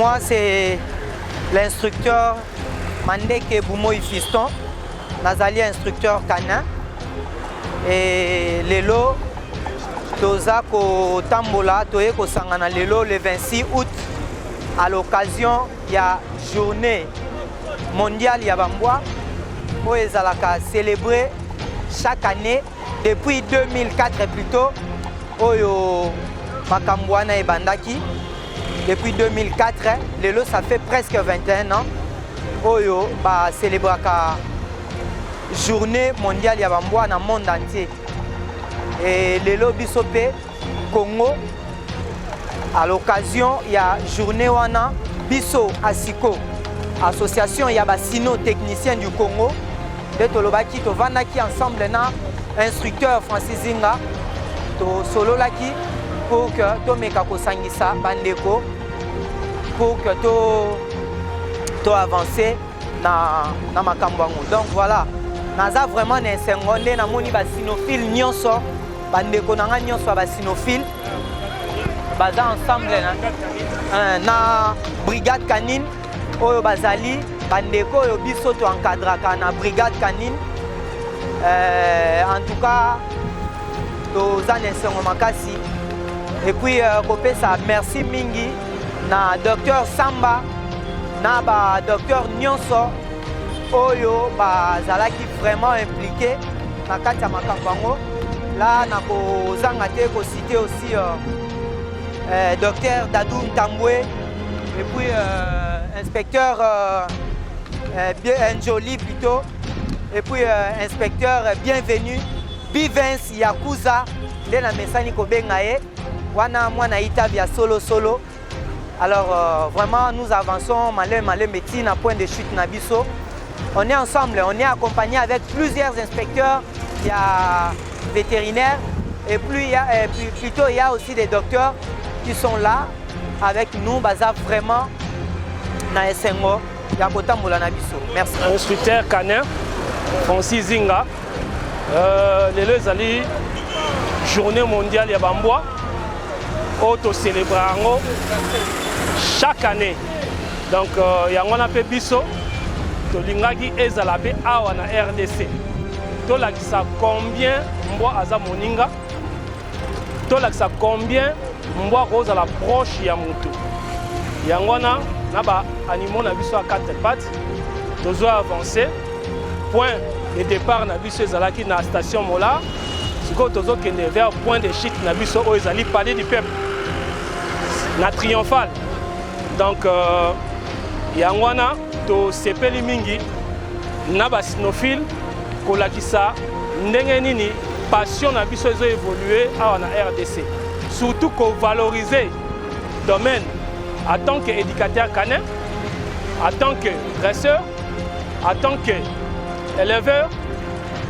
Moi, c'est l'instructeur Mandeke Boumoy Fiston, Nazali instructeur canin. Et Lelo, Toza ko Tambola, Toye ko Sangana Lelo le 26 août, à l'occasion de la journée mondiale Yabamboa, où ils ont célébré chaque année, depuis 2004 plutôt, où Makambouana et Bandaki. Depuis 2004, Lelo, ça fait presque 21 ans, où ils ont célébré la journée mondiale Yabamboa dans le monde entier. Et Lelo Bisopé, Congo, à l'occasion, il y a journée Wana, Biso Asiko, association Yabasino technicien du Congo, de Tolobaki, Tovanaki ensemble, instructeur Francis Zinga, to Sololaki, pour que Tomekako Sangisa, Bandeko, pour que tu avances dans ma Kambwango. Donc voilà, naza vraiment un seconde, na moni basinophile nyonso, Bandeko nanga nyonso basinophile, baza ensemble na brigade canine, oyo bazali, Bandeko oyo biso to encadraka na brigade canine. En tout cas, toza un seconde makasi. Et puis, ça merci mingi na docteur Samba, na ba docteur Nyonso, oyo bazalaki vraiment impliqué na kati ya makambo. Là, na ko zanga te ko citer aussi docteur Dadou Tamboué, et puis inspecteur Njoli plutôt, et puis inspecteur bienvenu Bivens Yakuza de la Messani Kobengaye. Wana mwana ita via solo. Alors vraiment nous avançons malin métier à point de chute nabiso. On est ensemble, on est accompagné avec plusieurs inspecteurs, il y a vétérinaires et puis plutôt il y a aussi des docteurs qui sont là avec nous baza vraiment na SNO ya kotambola nabiso. Merci. Instructeur canin Francis Zinga. Les ezali journée mondiale ya Bamboa. Auto célébrant chaque année. Donc il y a un peu biso to lingaki ezala pe awa na RDC. To la sa combien mboa aza moninga. To la sa combien mboa roza la proche ya mutu. Yangona na ba animaux na biso à quatre pattes. Tozo avancer. Point de départ na biso ezalaki na station Mola. Siko tozo kende vers point de chute na biso o ezali palais du peuple. Na triomphal. Donc yangwana to sepeli mingi na basinophile kolakisa ndenge nini passion na biso ezo évoluer awa na RDC. Surtout ko valoriser domaine en tant qu'éducateur canin, en tant que dresseur, en tant que éleveur,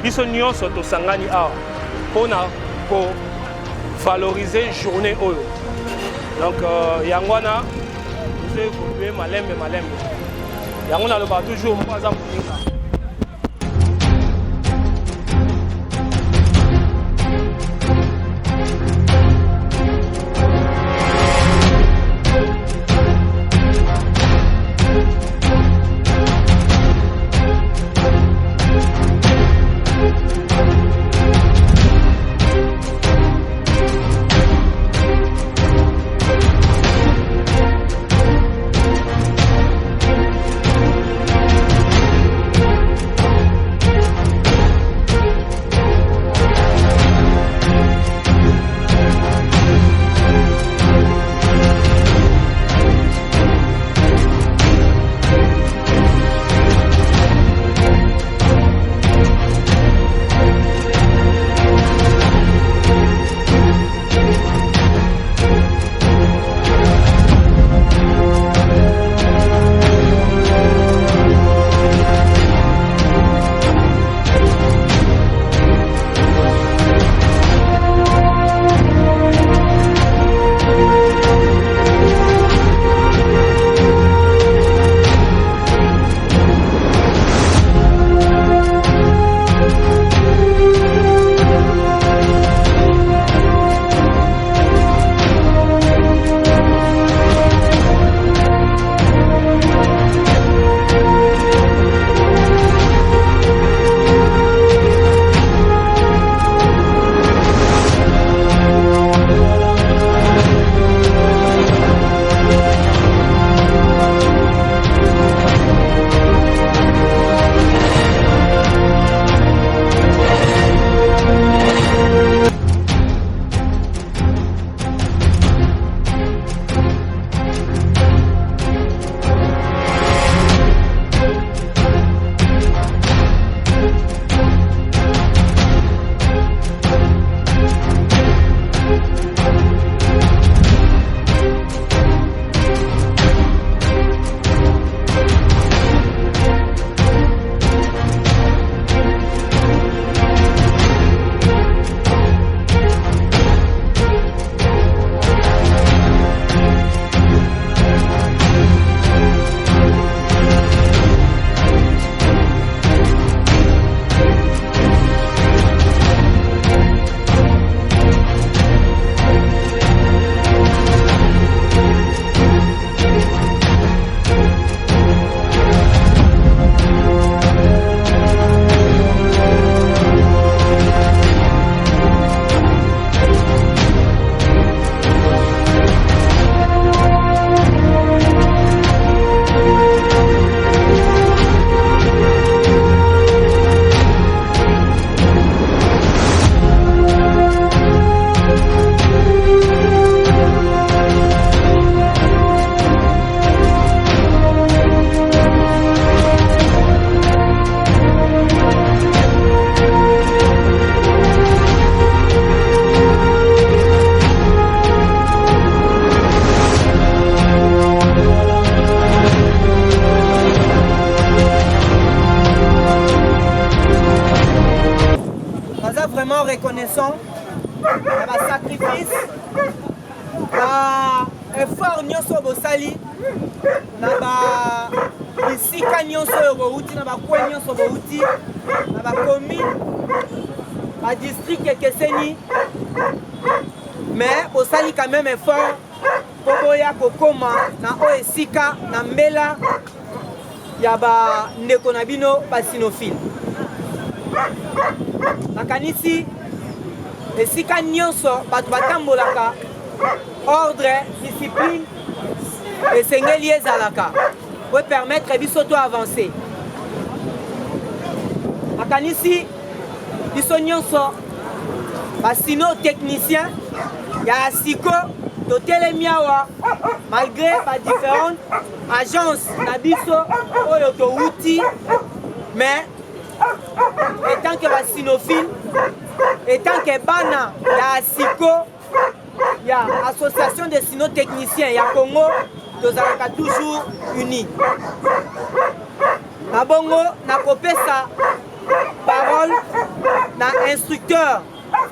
biso nyonso to sangani awa pona ko valoriser journée oyo. Donc yangwana nous évoluer malembe. Yangwana le ba toujours moi za moninga. effort nyonso bosali na ba bisika nyonso bouti na ba coin nyonso bouti na ba commune ba district ekeseni mais bosali quand même effort pour boya kokoma na o esika na mbela ya ba ndeko na bino ba sinophile nakanisi esika nyonso bato batambolaka ordre, discipline et sengeli ezalaka pour permettre biso to avancer. Akanisi biso nyonso basino technicien ya siko to telemiawa malgré ba différentes agences na biso oyo to outil mais étant que basinophile étant que bana ya siko il y a l'association des sinotechniciens, il y a Congo, nous sommes toujours unis. Na bongo, na kopé sa parole, na instructeur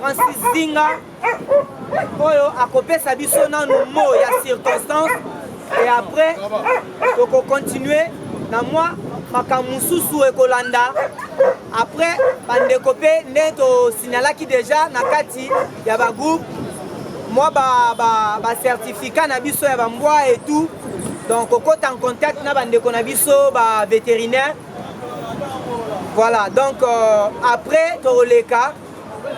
Francis Zinga, oyo a kopé sa biso na nos mots, il y a circonstances, et après, donc on continue, na moi, makamususu ekolanda, après, bande kopé, net au signalaki déjà, na kati, il y a ba groupe, moi ba certificat na biso ya bamboa et tout donc on est en contact na bande ko na biso ba vétérinaire voilà donc après toleka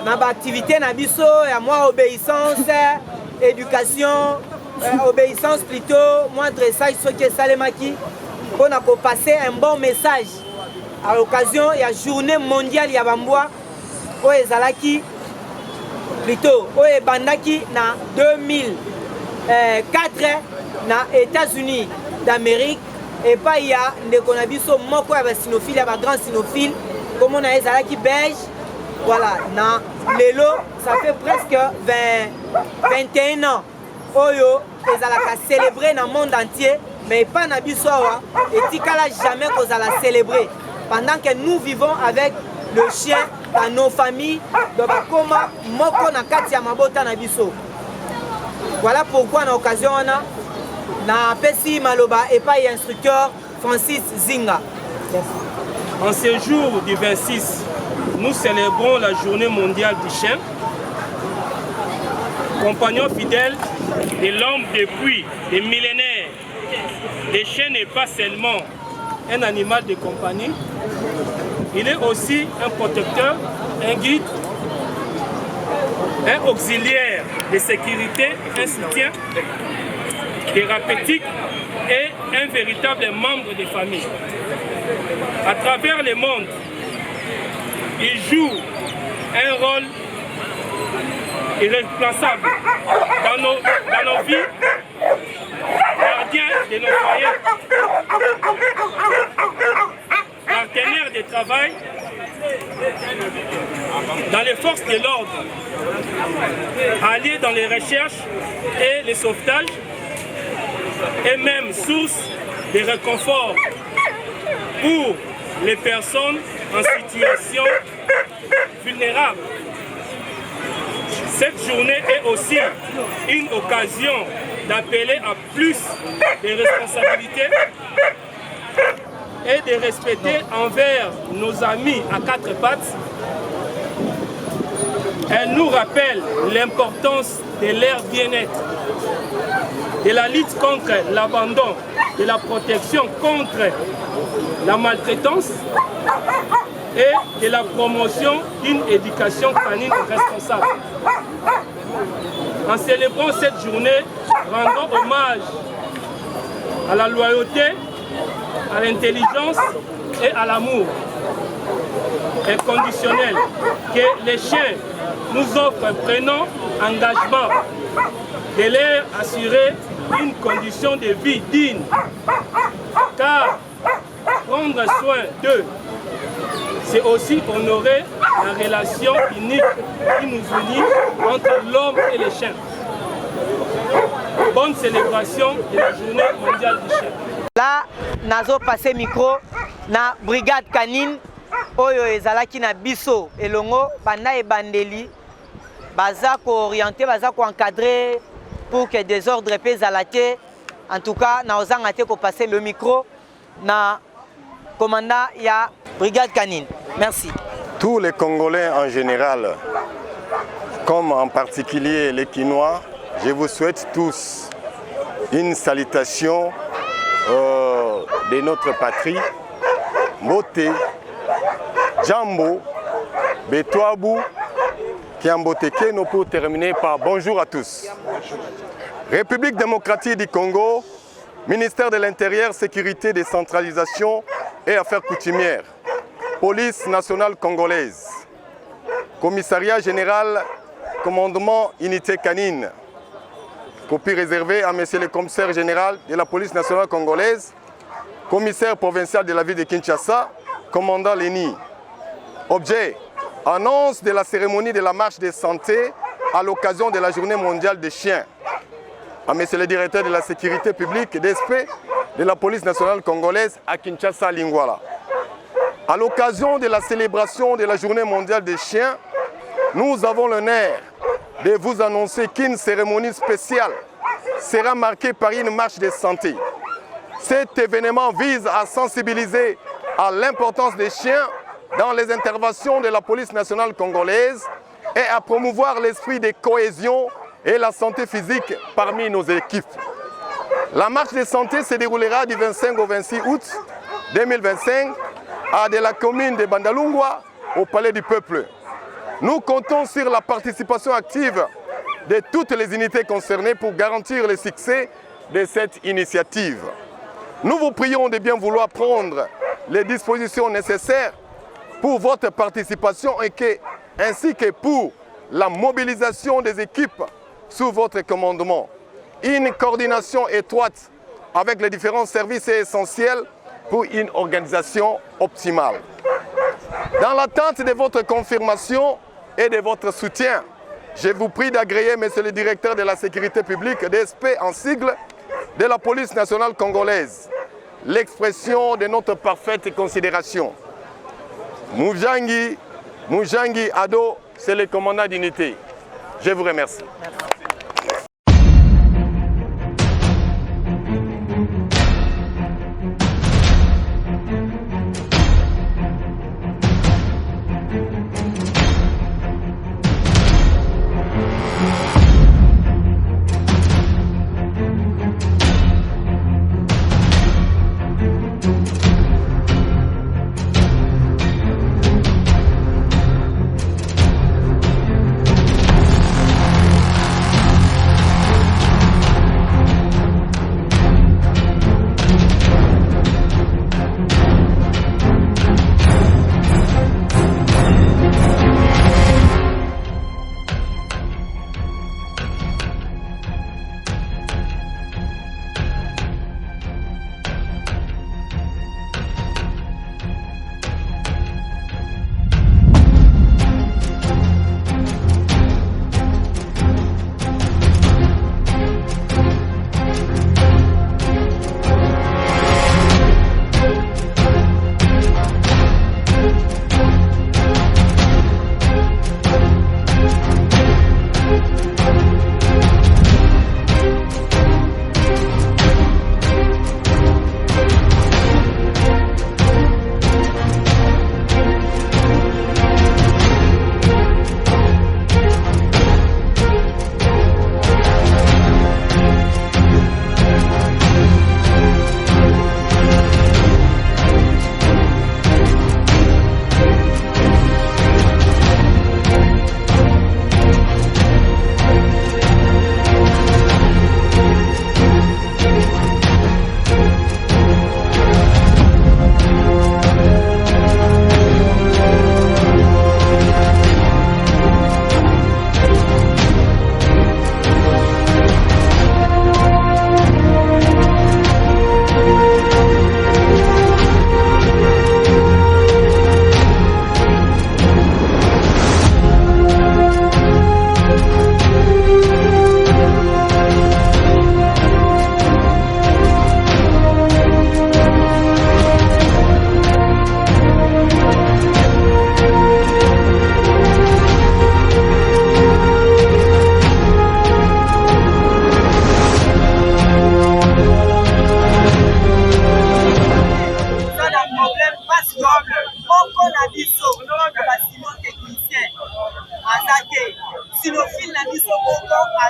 na ba activité na biso ya moi obéissance éducation obéissance plutôt moi dressage ce qui salemaki pour na ko passer un bon message à l'occasion ya journée mondiale ya bamboa o ezalaki plutôt au bandaki na 2004 na États-Unis d'Amérique et pas il y a des konabiso moko ya sinophile ya ba grand sinophile comme on a ezalaki belge voilà na lelo ça fait presque 21 ans oyo ezalaka célébrer dans le monde entier mais pas na biso wa etikala jamais kozala célébrer pendant que nous vivons avec le chien dans nos familles de bakoma moko na kati ya mabota na biso. Voilà pourquoi na occasion na pesi maloba et pas instructeur Francis Zinga. En ce jour du 26, nous célébrons la journée mondiale du chien. Compagnon fidèle de l'homme depuis des millénaires. Le chien n'est pas seulement un animal de compagnie, il est aussi un protecteur, un guide, un auxiliaire de sécurité, un soutien thérapeutique et un véritable membre de famille. À travers le monde, il joue un rôle irréplaçable dans nos vies, gardien de nos foyers, partenaire de travail, dans les forces de l'ordre, allié dans les recherches et les sauvetages, et même source de réconfort pour les personnes en situation vulnérable. Cette journée est aussi une occasion d'appeler à plus de responsabilités et de respecter envers nos amis à quatre pattes. Elle nous rappelle l'importance de leur bien-être, de la lutte contre l'abandon, de la protection contre la maltraitance et de la promotion d'une éducation canine responsable. En célébrant cette journée, rendons hommage à la loyauté, à l'intelligence et à l'amour inconditionnel que les chiens nous offrent. Prenons engagement de leur assurer une condition de vie digne, car prendre soin d'eux, c'est aussi honorer la relation unique qui nous unit entre l'homme et les chiens. Bonne célébration de la journée mondiale du chien. Là, nazo passé micro na brigade canine oyo ezalaki na biso elongo banda ebandeli baza orienté, baza encadrer pour que des ordres puissent alater. En tout cas, na ozanga te ko passer le micro na commandant ya brigade canine. Merci. Tous les Congolais en général, comme en particulier les Quinois, je vous souhaite tous une salutation de notre patrie. Mbote, Jambo, Betouabou, Kiamboteke, pour terminer par bonjour à tous. République démocratique du Congo, ministère de l'Intérieur, Sécurité, Décentralisation et Affaires coutumières, Police nationale congolaise, Commissariat général, commandement unité canine, copie réservée à monsieur le commissaire général de la police nationale congolaise, commissaire provincial de la ville de Kinshasa, commandant Léni. Objet, annonce de la cérémonie de la marche de santé à l'occasion de la journée mondiale des chiens. À monsieur le directeur de la sécurité publique d'ESP de la police nationale congolaise à Kinshasa, Lingwala. À l'occasion de la célébration de la journée mondiale des chiens, nous avons l'honneur de vous annoncer qu'une cérémonie spéciale sera marquée par une marche de santé. Cet événement vise à sensibiliser à l'importance des chiens dans les interventions de la police nationale congolaise et à promouvoir l'esprit de cohésion et la santé physique parmi nos équipes. La marche de santé se déroulera du 25 au 26 août 2025 de la commune de Bandalungwa au Palais du Peuple. Nous comptons sur la participation active de toutes les unités concernées pour garantir le succès de cette initiative. Nous vous prions de bien vouloir prendre les dispositions nécessaires pour votre participation ainsi que pour la mobilisation des équipes sous votre commandement. Une coordination étroite avec les différents services est essentielle pour une organisation optimale. Dans l'attente de votre confirmation et de votre soutien, je vous prie d'agréer, monsieur le directeur de la sécurité publique, DSP en sigle, de la police nationale congolaise, l'expression de notre parfaite considération. Mujangi Ado, c'est le commandant d'unité. Je vous remercie.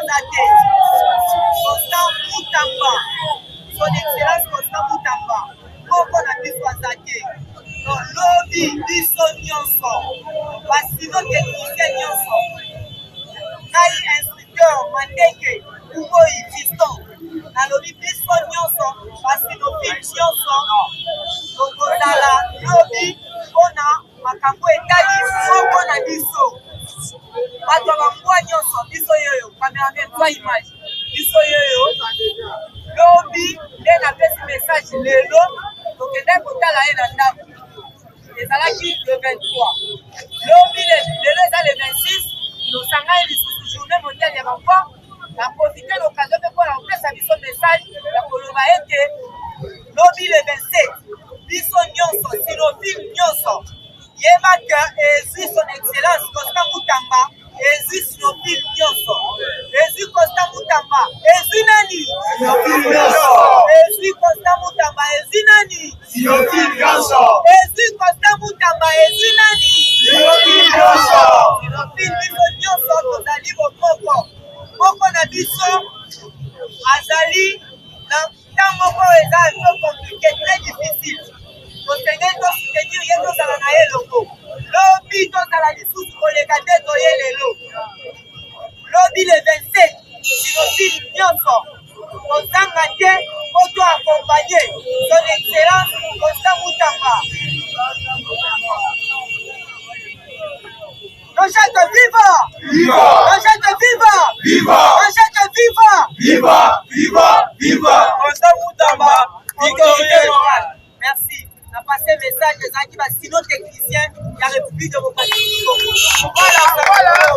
Azate, Constant Moutamba, son excellence Constant Moutamba, moko na biso Azate, lobby biso nyonso, basino technicien nyonso, ngai instructeur Mandeke, Kumoi Fiston, na lobby biso nyonso, basino film nyonso, tokozala lobby mpona makambo etali moko na biso. Bato bambwa nyonso biso yoyo cameraman twa image biso yoyo lobi nde napesi message lelo tokende kotala ye na ndako ezalaki le 23 lobi lelo eza le 26 tosangani lisusu journée mondiale ya bambwa na profite l'occasion mpe mpona kopesa biso message ya koloba ete lobi le 27 biso nyonso sinofilme nyonso yebaka ezwi son excellence Constant Moutamba ezwi sinofilme nyonso ezwi Constant Moutamba ezwi nani ezwi Constant Moutamba ezwi nani ezwi Constant Moutamba ezwi nani sinofilme biso nyonso tozali bomoko moko na biso azali na ntango moko eza un peu compliqué très difficile tosengeli tosoutenir ye tozala na ye loko lobi tozala lisusu koleka te toye lelo lobi le 27 sinofilme nyonso kozanga te po to akompagne son excellence Constant Moutamba. Rochette viva! Viva! Rochette viva! Viva! Rochette viva! Viva! Viva! Viva! Constant Moutamba, victorieux moral. Merci. On a passé le message des acquis, sinon techniciens de la République démocratique du Congo. Voilà.